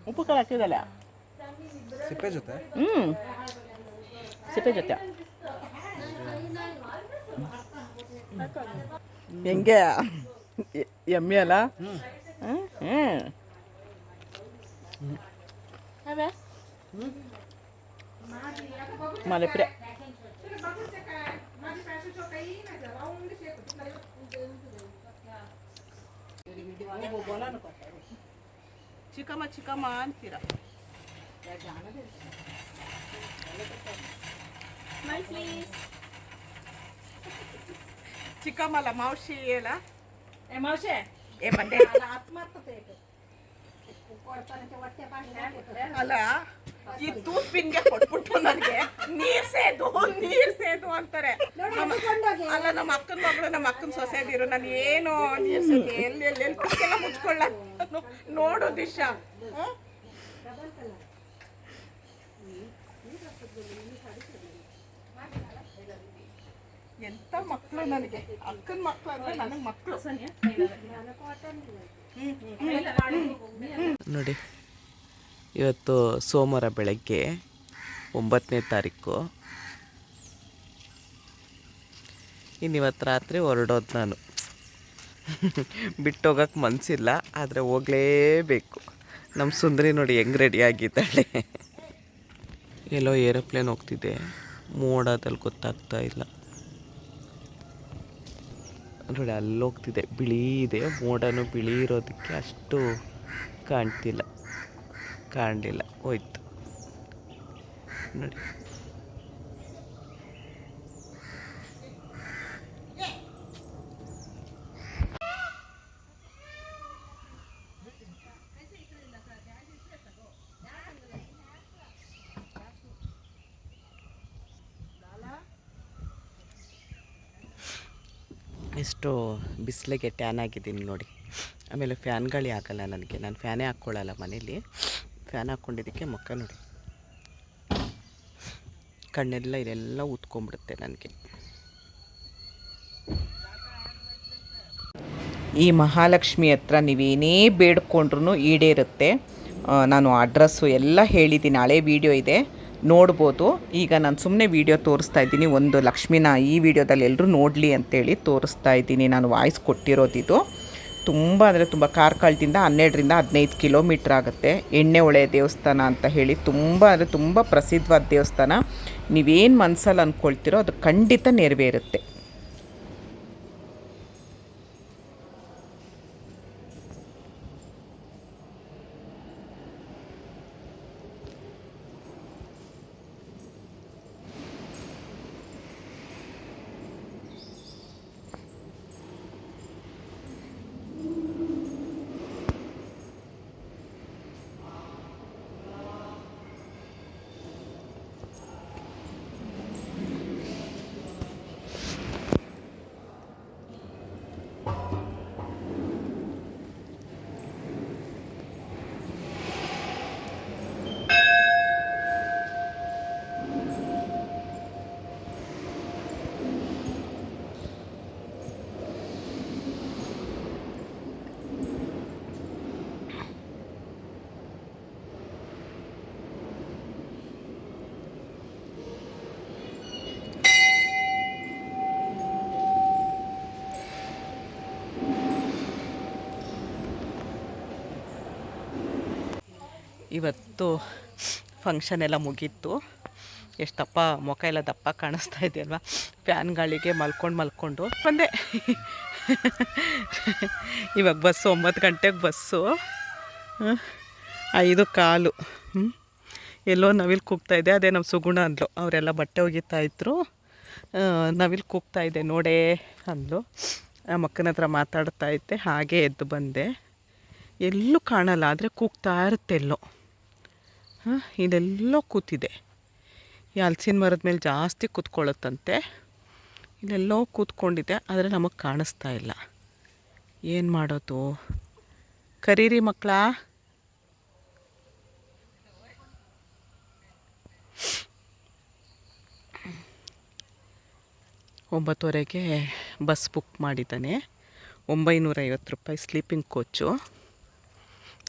ಉಪ್ಪು ಖಾರ ಹಾಕಿದಲ್ಲ ಸಿಪ್ಪೆ ಜೊತೆ. ಸಿಪ್ಪೆ ಜೊತೆ ಹೆಂಗೆ ಎಮ್ಮೆ ಅಲ್ಲ. ಮಲೆಪುರ ಚಿಕ್ಕಮ್ಮ ಚಿಕ್ಕಮ್ಮ ಅಂತೀರ. ಚಿಕ್ಕಮ್ಮ ಅಲ್ಲ ಮಾವಶಿ ಅಲ್ಲ. ಮಾವಶಿ ಏ ಬಂದೆ ಅಲ್ಲ. ಈ ತೂತ್ ಪಿನ್ಗೆ ಕೊಟ್ಬಿಟ್ಟು ನನಗೆ ನೀರ್ ಸೇದು ಅಂತಾರೆ. ಅಲ್ಲ ನಮ್ಮ ಅಕ್ಕನ ಮಗಳು, ನಮ್ಮ ಅಕ್ಕನ ಸೊಸೆದಿರು. ನಾನು ಏನು ನೀರ್ ಸೇದು ಎಲ್ಲಿ ಕುಕ್ಕೆಲ್ಲ ಮುಚ್ಕೊಳ್ಳ ನೋಡು ದಿಶಾ. ಎಂತ ಮಕ್ಕಳು ನನಗೆ. ಅಕ್ಕನ ಮಕ್ಕಳು ಅಂದ್ರೆ ನನಗೆ ಮಕ್ಕಳು. ನೋಡಿ, ಇವತ್ತು ಸೋಮವಾರ ಬೆಳಗ್ಗೆ 9ನೇ ತಾರೀಕು. ಇನ್ನಿವತ್ತು ರಾತ್ರಿ ಹೊರಡೋದು ನಾನು. ಬಿಟ್ಟೋಗಕ್ಕೆ ಮನಸ್ಸಿಲ್ಲ, ಆದರೆ ಹೋಗಲೇಬೇಕು. ನಮ್ಮ ಸುಂದರಿ ನೋಡಿ ಹೆಂಗೆ ರೆಡಿಯಾಗಿದ್ದಾಳೆ. ಎಲ್ಲೋ ಏರೋಪ್ಲೇನ್ ಹೋಗ್ತಿದೆ, ಮೋಡದಲ್ಲಿ ಗೊತ್ತಾಗ್ತಾ ಇಲ್ಲ. ನೋಡಿ ಅಲ್ಲಿ ಹೋಗ್ತಿದೆ, ಬಿಳಿ ಇದೆ. ಮೋಡನೂ ಬಿಳಿ ಇರೋದಕ್ಕೆ ಅಷ್ಟು ಕಾಣಲಿಲ್ಲ. ಹೋಯ್ತು ನೋಡಿ. ಎಷ್ಟು ಬಿಸಿಲಿಗೆ ಟ್ಯಾನ್ ಆಗಿದ್ದೀನಿ ನೋಡಿ. ಆಮೇಲೆ ಫ್ಯಾನ್ ಗಾಳಿ ಆಗಲ್ಲ ನನಗೆ. ನಾನು ಫ್ಯಾನೇ ಹಾಕ್ಕೊಳ್ಳಲ್ಲ ಮನೇಲಿ. ಫ್ಯಾನ್ ಹಾಕ್ಕೊಂಡಿದ್ದಕ್ಕೆ ಮುಖ ನೋಡಿ, ಕಣ್ಣೆಲ್ಲ ಇದೆಲ್ಲ ಊದ್ಕೊಂಡ್ಬಿಡುತ್ತೆ ನನಗೆ. ಈ ಮಹಾಲಕ್ಷ್ಮಿ ಹತ್ರ ನೀವೇನೇ ಬೇಡ್ಕೊಂಡ್ರೂ ಈಡೇರುತ್ತೆ. ನಾನು ಅಡ್ರೆಸ್ಸು ಎಲ್ಲ ಹೇಳಿದ್ದೀನಿ, ಹಳೆ ವೀಡಿಯೋ ಇದೆ ನೋಡ್ಬೋದು. ಈಗ ನಾನು ಸುಮ್ಮನೆ ವೀಡಿಯೋ ತೋರಿಸ್ತಾ ಇದ್ದೀನಿ. ಒಂದು ಲಕ್ಷ್ಮಿನ ಈ ವಿಡಿಯೋದಲ್ಲಿ ಎಲ್ಲರೂ ನೋಡಲಿ ಅಂತೇಳಿ ತೋರಿಸ್ತಾ ಇದ್ದೀನಿ. ನಾನು ವಾಯ್ಸ್ ಕೊಟ್ಟಿರೋದಿದು. ತುಂಬ ಅಂದರೆ ತುಂಬ ಕಾರ್ಕಳದಿಂದ 12ರಿಂದ 15 ಕಿಲೋಮೀಟ್ರ್ ಆಗುತ್ತೆ. ಎಣ್ಣೆ ಹೊಳೆ ದೇವಸ್ಥಾನ ಅಂತ ಹೇಳಿ ತುಂಬ ಅಂದರೆ ತುಂಬ ಪ್ರಸಿದ್ಧವಾದ ದೇವಸ್ಥಾನ. ನೀವೇನು ಮನಸ್ಸಲ್ಲಿ ಅಂದ್ಕೊಳ್ತೀರೋ ಅದು ಖಂಡಿತ ನೆರವೇರುತ್ತೆ. ಇವತ್ತು ಫಂಕ್ಷನ್ ಎಲ್ಲ ಮುಗೀತು. ಎಷ್ಟಪ್ಪ ಮುಖ ಎಲ್ಲ ದಪ್ಪ ಕಾಣಿಸ್ತಾ ಇದೆ ಅಲ್ವಾ. ಫ್ಯಾನ್ ಗಾಳಿಗೆ ಮಲ್ಕೊಂಡು ಬಂದೆ. ಇವಾಗ ಬಸ್ಸು 9 ಗಂಟೆಗೆ ಬಸ್ಸು, 5:15. ಎಲ್ಲೋ ನವಿಲು ಕೂಗ್ತಾಯಿದೆ. ಅದೇ ನಮ್ಮ ಸುಗುಣ ಅಂದ್ಲು. ಅವರೆಲ್ಲ ಬಟ್ಟೆ ಒಗಿತಾಯಿದ್ರು. ನವಿಲು ಕೂಗ್ತಾಯಿದೆ ನೋಡೇ ಅಂದ್ಲು. ಆ ಮಕ್ಕನ ಹತ್ರ ಮಾತಾಡ್ತಾ ಇದ್ದೆ, ಹಾಗೆ ಎದ್ದು ಬಂದೆ. ಎಲ್ಲೂ ಕಾಣಲ್ಲ, ಆದರೆ ಕೂಗ್ತಾ ಇರುತ್ತೆ ಎಲ್ಲೋ. ಹಾಂ, ಇದೆಲ್ಲೋ ಕೂತಿದೆ. ಈ ಹಲ್ಸಿನ ಮರದ ಮೇಲೆ ಜಾಸ್ತಿ ಕೂತ್ಕೊಳ್ಳುತ್ತಂತೆ. ಇಲ್ಲೆಲ್ಲೋ ಕೂತ್ಕೊಂಡಿದೆ, ಆದರೆ ನಮಗೆ ಕಾಣಿಸ್ತಾ ಇಲ್ಲ. ಏನು ಮಾಡೋದು? ಕರೀರಿ ಮಕ್ಕಳ. 9:30ಗೆ ಬಸ್ ಬುಕ್ ಮಾಡಿದ್ದಾನೆ. 950 ರೂಪಾಯಿ ಸ್ಲೀಪಿಂಗ್ ಕೋಚು.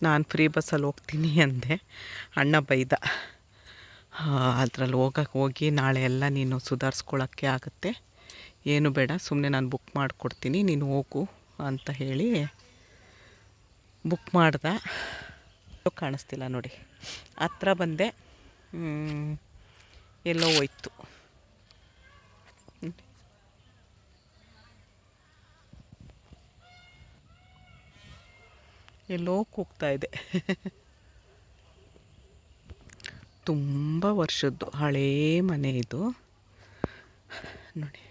ನಾನು ಫ್ರೀ ಬಸ್ಸಲ್ಲಿ ಹೋಗ್ತೀನಿ ಅಂದೆ. ಅಣ್ಣ ಬೈದ. ಅದರಲ್ಲಿ ಹೋಗಿ ನಾಳೆ ಎಲ್ಲ ನೀನು ಸುಧಾರಿಸ್ಕೊಳ್ಳೋಕ್ಕೆ ಆಗುತ್ತೆ, ಏನು ಬೇಡ, ಸುಮ್ಮನೆ ನಾನು ಬುಕ್ ಮಾಡಿಕೊಡ್ತೀನಿ, ನೀನು ಹೋಗು ಅಂತ ಹೇಳಿ ಬುಕ್ ಮಾಡ್ದೆ. ಕಾಣಿಸ್ತಿಲ್ಲ ನೋಡಿ. ಹತ್ರ ಬಂದೆ, ಎಲ್ಲೋ ಹೋಯ್ತು. ಎಲ್ಲೋ ಕೂಗ್ತಾ ಇದೆ. ತುಂಬ ವರ್ಷದ್ದು ಹಳೇ ಮನೆ ಇದು ನೋಡಿ.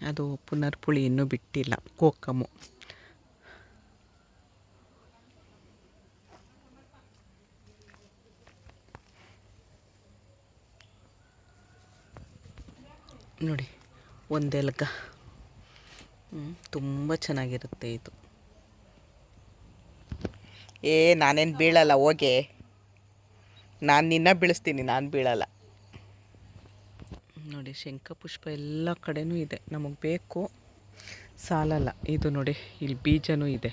ಅದು ಪುನರ್ಪುಳಿ ಇನ್ನೂ ಬಿಟ್ಟಿಲ್ಲ, ಕೋಕಮು. ನೋಡಿ ಒಂದೆಲ್ಗ. ತುಂಬ ಚೆನ್ನಾಗಿರುತ್ತೆ ಇದು. ನಾನೇನು ಬೀಳಲ್ಲ, ಹೋಗೆ. ನಾನು ನಿನ್ನ ಬೀಳಿಸ್ತೀನಿ, ನಾನು ಬೀಳಲ್ಲ. ನೋಡಿ ಶಂಖಪುಷ್ಪ ಎಲ್ಲ ಕಡೆನೂ ಇದೆ. ನಮಗೆ ಬೇಕು, ಸಾಲಲ್ಲ. ಇದು ನೋಡಿ, ಇಲ್ಲಿ ಬೀಜನೂ ಇದೆ.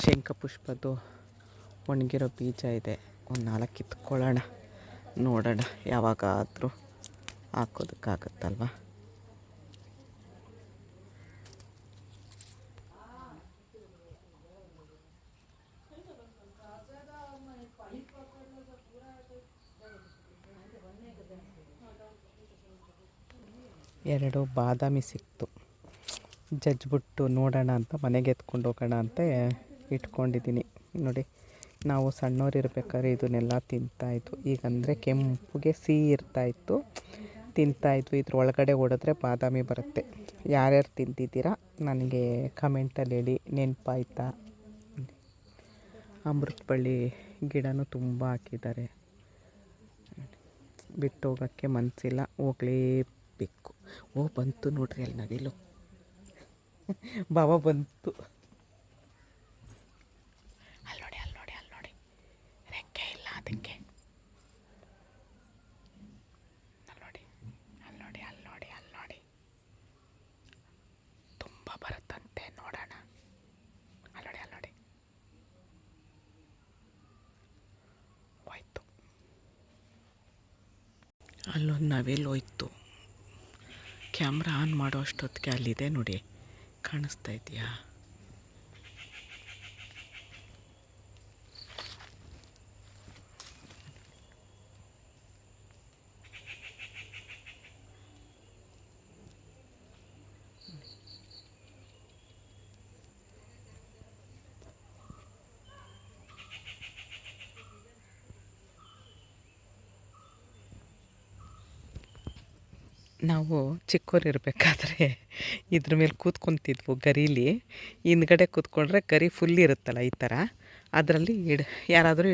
ಶಂಖಪುಷ್ಪದ್ದು ಒಣಗಿರೋ ಬೀಜ ಇದೆ. ಒಂದು 4 ಕಿತ್ಕೊಳ್ಳೋಣ, ನೋಡೋಣ ಯಾವಾಗಾದರೂ ಹಾಕೋದಕ್ಕಾಗತ್ತಲ್ವ. ಎರಡು ಬಾದಾಮಿ ಸಿಕ್ತು, ಜಜ್ಬಿಟ್ಟು ನೋಡೋಣ ಅಂತ ಮನೆಗೆ ಎತ್ಕೊಂಡು ಹೋಗೋಣ ಅಂತ ಇಟ್ಕೊಂಡಿದ್ದೀನಿ. ನೋಡಿ, ನಾವು ಸಣ್ಣವರಿರ್ಬೇಕಾದ್ರೆ ಇದನ್ನೆಲ್ಲ ತಿಂತಾಯಿದ್ವು. ಈಗಂದರೆ ಕೆಂಪುಗೆ ಸಿಹಿ ಇರ್ತಾಯಿತ್ತು, ತಿಂತಾಯಿದ್ವು. ಇದ್ರ ಒಳಗಡೆ ಹೊಡೆದ್ರೆ ಬಾದಾಮಿ ಬರುತ್ತೆ. ಯಾರ್ಯಾರು ತಿಂತಿದ್ದೀರಾ ನನಗೆ ಕಮೆಂಟಲ್ಲಿ ಹೇಳಿ, ನೆನಪಾಯ್ತಾ. ಅಮೃತ ಬಳ್ಳಿ ಗಿಡನೂ ತುಂಬ ಹಾಕಿದ್ದಾರೆ. ಬಿಟ್ಟು ಹೋಗೋಕ್ಕೆ ಮನಸ್ಸಿಲ್ಲ, ಹೋಗಲೇಬೇಕು. ಬಂತು ನೋಡ್ರಿ ಅಲ್ಲಿ ನವಿಲು. ಬಾಬಾ ಬಂತು. ಅಲ್ಲಿ ನೋಡಿ ರೆಕ್ಕೆ ಇಲ್ಲ ಅದಕ್ಕೆ. ಅಲ್ಲಿ ನೋಡಿ ತುಂಬ ಬರುತ್ತಂತೆ, ನೋಡೋಣ. ಅಲ್ಲಿ ನೋಡಿ ಹೋಯ್ತು. ಅಲ್ಲೊಂದು ನವಿಲು ಹೋಯ್ತು. ಕ್ಯಾಮ್ರಾ ಆನ್ ಮಾಡೋ ಅಷ್ಟೊತ್ತಿಗೆ ಅಲ್ಲಿದೆ ನೋಡಿ, ಕಾಣಿಸ್ತಾ ಇದೆಯಾ? ನಾವು ಚಿಕ್ಕವರಿರ್ಬೇಕಾದ್ರೆ ಇದ್ರ ಮೇಲೆ ಕೂತ್ಕೊತಿದ್ವು ಗರೀಲಿ. ಹಿಂದ್ಗಡೆ ಕೂತ್ಕೊಂಡ್ರೆ ಗರಿ ಫುಲ್ ಇರುತ್ತಲ್ಲ ಈ ಥರ, ಅದರಲ್ಲಿ ಯಾರಾದರೂ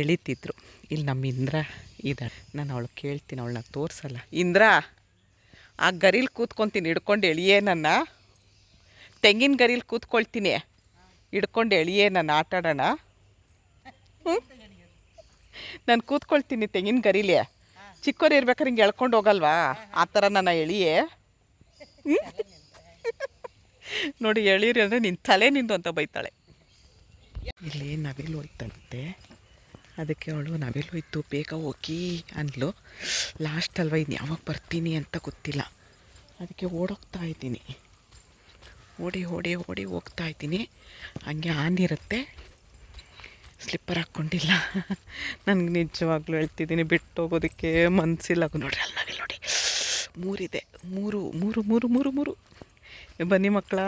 ಎಳಿತಿದ್ರು. ಇಲ್ಲಿ ನಮ್ಮ ಇಂದ್ರ ಇದ್ದಾಳೆ, ನಾನು ಅವಳು ಕೇಳ್ತೀನಿ, ಅವಳನ್ನ ತೋರಿಸಲ್ಲ. ಇಂದ್ರ, ಆ ಗರೀಲಿ ಕೂತ್ಕೊತೀನಿ, ಹಿಡ್ಕೊಂಡು ಎಳಿಯೇ ನನ್ನ. ತೆಂಗಿನ ಗರೀಲಿ ಕೂತ್ಕೊಳ್ತೀನಿ, ಹಿಡ್ಕೊಂಡು ಎಳಿಯೇ ನನ್ನ, ಆಟಾಡೋಣ. ನಾನು ಕೂತ್ಕೊಳ್ತೀನಿ ತೆಂಗಿನ ಗರೀಲಿ. ಚಿಕ್ಕವ್ರು ಇರ್ಬೇಕಾದ್ರೆ ಹಿಂಗೆ ಎಳ್ಕೊಂಡು ಹೋಗಲ್ವಾ, ಆ ಥರ ನನ್ನ ಎಳಿಯೇ. ನೋಡಿ, ಎಳೀರಿ ಅಂದರೆ ನಿನ್ನ ತಲೆ ನಿಂದು ಅಂತ ಬೈತಾಳೆ. ಇಲ್ಲಿ ನವಿಲು ಹೋಯ್ತಂತೆ, ಅದಕ್ಕೆ ಅವಳು ನವಿಲು ಹೋಯ್ತು ಬೇಗ ಹೋಗಿ ಅಂದ್ಲು. ಲಾಸ್ಟ್ ಅಲ್ವ, ಇನ್ನು ಯಾವಾಗ ಬರ್ತೀನಿ ಅಂತ ಗೊತ್ತಿಲ್ಲ, ಅದಕ್ಕೆ ಓಡೋಗ್ತಾ ಇದ್ದೀನಿ. ಓಡಿ ಹೋಗ್ತಾ ಇದ್ದೀನಿ. ಹಂಗೆ ಆನ್ ಇರುತ್ತೆ, ಸ್ಲಿಪ್ಪರ್ ಹಾಕ್ಕೊಂಡಿಲ್ಲ. ನನಗೆ ನಿಜವಾಗ್ಲೂ ಹೇಳ್ತಿದ್ದೀನಿ, ಬಿಟ್ಟು ಹೋಗೋದಕ್ಕೆ ಮನಸ್ಸಿಲ್ಲ. ನೋಡ್ರಿ ಅಲ್ಲಿ ನವಿಲು ನೋಡಿ, 3 ಇದೆ. 3 ಬನ್ನಿ ಮಕ್ಕಳ.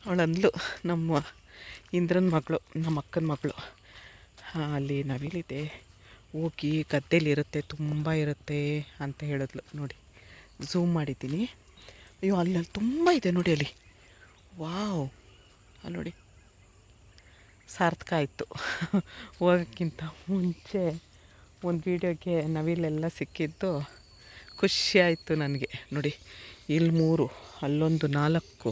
ಅವಳಂದ್ಲು, ನಮ್ಮ ಇಂದ್ರನ ಮಗಳು, ನಮ್ಮ ಅಕ್ಕನ ಮಗಳು, ಅಲ್ಲಿ ನವಿಲಿದೆ, ಹೋಗಿ ಗದ್ದೆಲಿರುತ್ತೆ, ತುಂಬ ಇರುತ್ತೆ ಅಂತ ಹೇಳಿದ್ಲು. ನೋಡಿ ಝೂಮ್ ಮಾಡಿದ್ದೀನಿ. ಅಯ್ಯೋ, ಅಲ್ಲಿ ತುಂಬ ಇದೆ ನೋಡಿ ಅಲ್ಲಿ. ವಾವ್, ಅಲ್ಲಿ ನೋಡಿ, ಸಾರ್ಥಕ ಆಯಿತು. ಹೋಗೋಕ್ಕಿಂತ ಮುಂಚೆ ಒಂದು ವೀಡಿಯೋಗೆ ನವಿಲೆಲ್ಲ ಸಿಕ್ಕಿದ್ದು ಖುಷಿ ಆಯಿತು ನನಗೆ. ನೋಡಿ, ಇಲ್ಲಿ 3, ಅಲ್ಲೊಂದು 4,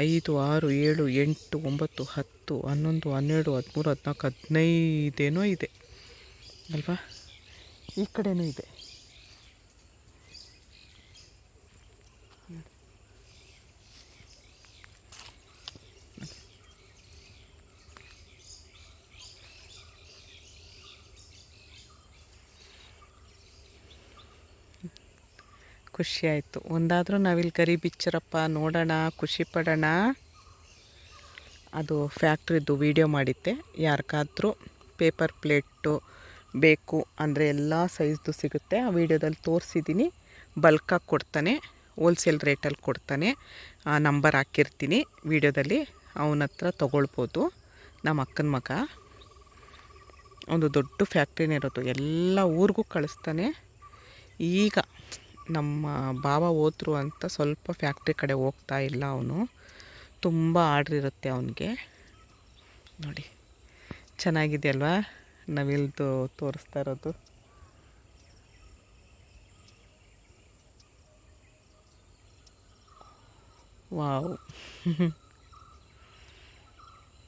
5, 6, 7, 8, 9, 10, 11, 12, 13, 14, 15 ಏನೋ ಇದೆ ಅಲ್ವಾ. ಈ ಕಡೆನೂ ಇದೆ. ಖುಷಿ ಆಯಿತು. ಒಂದಾದರೂ ನಾವಿಲ್ಲಿ ಗರಿ ಬಿಚ್ಚರಪ್ಪ, ನೋಡೋಣ, ಖುಷಿ ಪಡೋಣ. ಅದು ಫ್ಯಾಕ್ಟ್ರಿದು ವೀಡಿಯೋ ಮಾಡಿದ್ದೆ. ಯಾರಿಗಾದ್ರೂ ಪೇಪರ್ ಪ್ಲೇಟು ಬೇಕು ಅಂದರೆ ಎಲ್ಲ ಸೈಜ್ದು ಸಿಗುತ್ತೆ. ಆ ವೀಡಿಯೋದಲ್ಲಿ ತೋರಿಸಿದ್ದೀನಿ. ಬಲ್ಕಾಗಿ ಕೊಡ್ತಾನೆ, ಹೋಲ್ಸೇಲ್ ರೇಟಲ್ಲಿ ಕೊಡ್ತಾನೆ. ಆ ನಂಬರ್ ಹಾಕಿರ್ತೀನಿ ವೀಡಿಯೋದಲ್ಲಿ, ಅವನ ಹತ್ರ ತೊಗೊಳ್ಬೋದು. ನಮ್ಮ ಅಕ್ಕನ ಮಗ, ಒಂದು ದೊಡ್ಡ ಫ್ಯಾಕ್ಟ್ರಿನೇ ಇರೋದು, ಎಲ್ಲ ಊರಿಗೂ ಕಳಿಸ್ತಾನೆ. ಈಗ ನಮ್ಮ ಭಾವ ಹೋದ್ರು ಅಂತ ಸ್ವಲ್ಪ ಫ್ಯಾಕ್ಟ್ರಿ ಕಡೆ ಹೋಗ್ತಾ ಇಲ್ಲ ಅವನು. ತುಂಬ ಆರ್ಡ್ರ್ ಇರುತ್ತೆ ಅವನಿಗೆ. ನೋಡಿ, ಚೆನ್ನಾಗಿದೆ ಅಲ್ವಾ ನವಿಲ್ದು ತೋರಿಸ್ತಾ ಇರೋದು. ವಾವ್.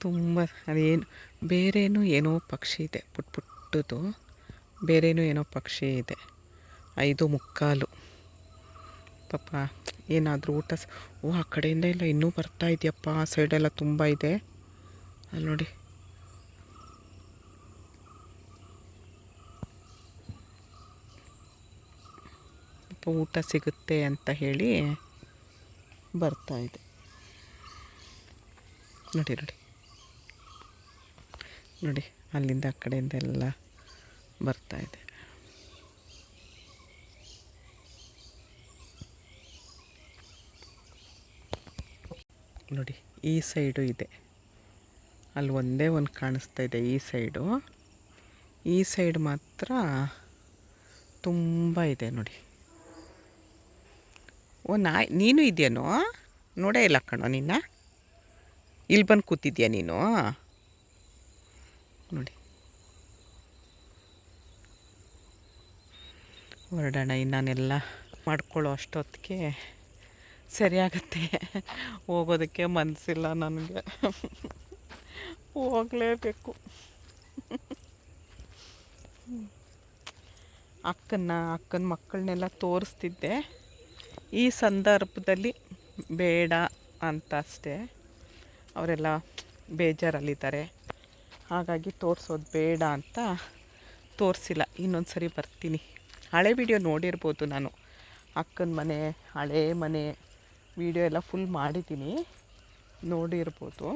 ತುಂಬ ಅದೇನು ಬೇರೇನೂ ಏನೋ ಪಕ್ಷಿ ಇದೆ, ಪುಟ್ಟದು ಬೇರೇನೂ ಏನೋ ಪಕ್ಷಿ ಇದೆ. 5:45 ಪಾಪ ಏನಾದರೂ ಊಟ ಆ ಕಡೆಯಿಂದ ಎಲ್ಲ ಇನ್ನೂ ಬರ್ತಾ ಇದೆಯಪ್ಪ. ಆ ಸೈಡೆಲ್ಲ ತುಂಬ ಇದೆ. ಅಲ್ಲಿ ನೋಡಿ, ಪಾಪ ಊಟ ಸಿಗುತ್ತೆ ಅಂತ ಹೇಳಿ ಬರ್ತಾ ಇದೆ. ನೋಡಿ ನೋಡಿ ನೋಡಿ, ಅಲ್ಲಿಂದ ಆ ಕಡೆಯಿಂದ ಎಲ್ಲ ಬರ್ತಾ ಇದೆ. ನೋಡಿ, ಈ ಸೈಡು ಇದೆ. ಅಲ್ಲಿ ಒಂದೇ ಒಂದು ಕಾಣಿಸ್ತಾ ಇದೆ ಈ ಸೈಡು. ಈ ಸೈಡ್ ಮಾತ್ರ ತುಂಬ ಇದೆ ನೋಡಿ. ಓ ನೀನು ಇದೆಯೇನೋ? ನೋಡೇ ಇಲ್ಲ ಕಣೋ ನಿನ್ನ. ಇಲ್ಲಿ ಬಂದು ಕೂತಿದ್ಯಾ ನೀನು? ನೋಡಿ, ಹೊರಡೋಣ. ನಾನೆಲ್ಲ ಮಾಡ್ಕೊಳ್ಳೋ ಅಷ್ಟೊತ್ತಿಗೆ ಸರಿಯಾಗತ್ತೆ. ಹೋಗೋದಕ್ಕೆ ಮನಸ್ಸಿಲ್ಲ ನನಗೆ, ಹೋಗಲೇಬೇಕು. ಅಕ್ಕನ ಮಕ್ಕಳನ್ನೆಲ್ಲ ತೋರಿಸ್ತಿದ್ದೆ. ಈ ಸಂದರ್ಭದಲ್ಲಿ ಬೇಡ ಅಂತ ಅಷ್ಟೇ. ಅವರೆಲ್ಲ ಬೇಜಾರಲ್ಲಿದ್ದಾರೆ, ಹಾಗಾಗಿ ತೋರಿಸೋದು ಬೇಡ ಅಂತ ತೋರಿಸಿಲ್ಲ. ಇನ್ನೊಂದು ಸರಿ ಬರ್ತೀನಿ. ಹಳೆ ವಿಡಿಯೋ ನೋಡಿರ್ಬೋದು ನಾನು. ಅಕ್ಕನ ಮನೆ, ಹಳೆ ಮನೆ ವಿಡಿಯೋ ಎಲ್ಲ ಫುಲ್ ಮಾಡಿದ್ದೀನಿ, ನೋಡಿರ್ಬೋದು.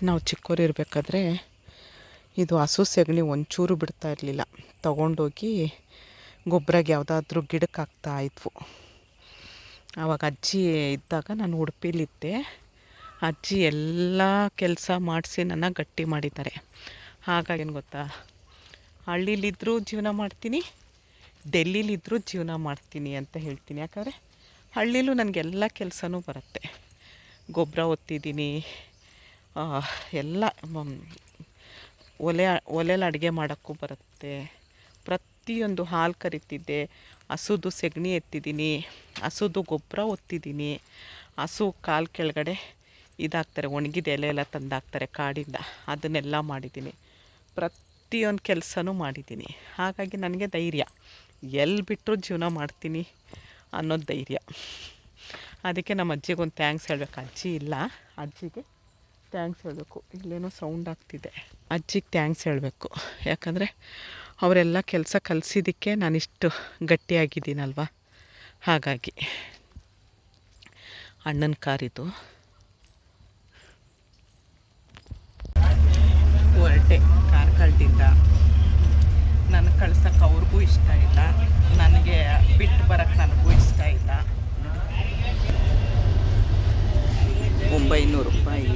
ನಾವು ಚಿಕ್ಕವರು ಇರಬೇಕಾದ್ರೆ ಇದು ಹಸು ಸೆಗಣಿ ಒಂಚೂರು ಬಿಡ್ತಾ ಇರಲಿಲ್ಲ. ತೊಗೊಂಡೋಗಿ ಗೊಬ್ಬರಕ್ಕೆ ಯಾವುದಾದ್ರೂ ಗಿಡಕ್ಕೆ ಹಾಕ್ತಾಯಿದ್ವು. ಆವಾಗ ಅಜ್ಜಿ ಇದ್ದಾಗ ನಾನು ಉಡುಪಿಲಿದ್ದೆ. ಅಜ್ಜಿ ಎಲ್ಲ ಕೆಲಸ ಮಾಡಿಸಿ ನನ್ನ ಗಟ್ಟಿ ಮಾಡಿದ್ದಾರೆ. ಹಾಗಾಗಿ ಏನು ಗೊತ್ತಾ, ಹಳ್ಳಿಲಿದ್ದರೂ ಜೀವನ ಮಾಡ್ತೀನಿ, ಡೆಲ್ಲಿಲಿದ್ದರೂ ಜೀವನ ಮಾಡ್ತೀನಿ ಅಂತ ಹೇಳ್ತೀನಿ. ಯಾಕಂದರೆ ಹಳ್ಳಿಲೂ ನನಗೆಲ್ಲ ಕೆಲಸನೂ ಬರುತ್ತೆ. ಗೊಬ್ಬರ ಒತ್ತಿದ್ದೀನಿ, ಎಲ್ಲ ಒಲೆಯಲ್ಲಿ ಅಡುಗೆ ಮಾಡೋಕ್ಕೂ ಬರುತ್ತೆ. ಪ್ರತಿಯೊಂದು ಹಾಲು ಕರಿತಿದ್ದೆ, ಹಸುದು ಸೆಗಣಿ ಎತ್ತಿದ್ದೀನಿ, ಹಸುದು ಗೊಬ್ಬರ ಒತ್ತಿದ್ದೀನಿ. ಹಸು ಕಾಲು ಕೆಳಗಡೆ ಇದಾಗ್ತಾರೆ, ಒಣಗಿದ ಎಲೆ ಎಲ್ಲ ತಂದಾಕ್ತಾರೆ ಕಾಡಿಂದ, ಅದನ್ನೆಲ್ಲ ಮಾಡಿದ್ದೀನಿ. ಪ್ರತಿಯೊಂದು ಕೆಲಸನೂ ಮಾಡಿದ್ದೀನಿ. ಹಾಗಾಗಿ ನನಗೆ ಧೈರ್ಯ, ಎಲ್ಲಿ ಬಿಟ್ಟರೂ ಜೀವನ ಮಾಡ್ತೀನಿ ಅನ್ನೋದು ಧೈರ್ಯ. ಅದಕ್ಕೆ ನಮ್ಮ ಅಜ್ಜಿಗೊಂದು ಥ್ಯಾಂಕ್ಸ್ ಹೇಳಬೇಕು. ಅಜ್ಜಿ ಇಲ್ಲ, ಅಜ್ಜಿಗೆ ಥ್ಯಾಂಕ್ಸ್ ಹೇಳಬೇಕು. ಇಲ್ಲೇನೋ ಸೌಂಡ್ ಆಗ್ತಿದೆ. ಅಜ್ಜಿಗೆ ಥ್ಯಾಂಕ್ಸ್ ಹೇಳಬೇಕು. ಯಾಕಂದರೆ ಅವರೆಲ್ಲ ಕೆಲಸ ಕಲಿಸಿದ್ದಕ್ಕೆ ನಾನಿಷ್ಟು ಗಟ್ಟಿಯಾಗಿದ್ದೀನಲ್ವ. ಹಾಗಾಗಿ ಅಣ್ಣನ ಕಾರಿದು ಹೊರಟೆ ಕಾರ್ಕಳದಿಂದ. ನನಗೆ ಕಳ್ಸೋಕ್ಕೆ ಅವ್ರಿಗೂ ಇಷ್ಟ ಇಲ್ಲ, ನನಗೆ ಬಿಟ್ಟು ಬರೋಕ್ಕೆ ನನಗೂ ಇಷ್ಟ ಇಲ್ಲ. 900 ರೂಪಾಯಿ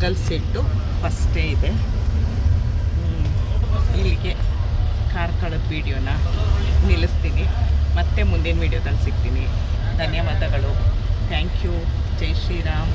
ಸಿಂಗಲ್ ಸೆಟ್ಟು ಫಸ್ಟೇ ಇದೆ. ಇಲ್ಲಿಗೆ ಕಾರ್ಕಳದ ವೀಡಿಯೋನ ನಿಲ್ಲಿಸ್ತೀನಿ. ಮತ್ತೆ ಮುಂದಿನ ವೀಡಿಯೋದಲ್ಲಿ ಸಿಗ್ತೀನಿ. ಧನ್ಯವಾದಗಳು. Thank you. ಜೈ ಶ್ರೀರಾಮ್.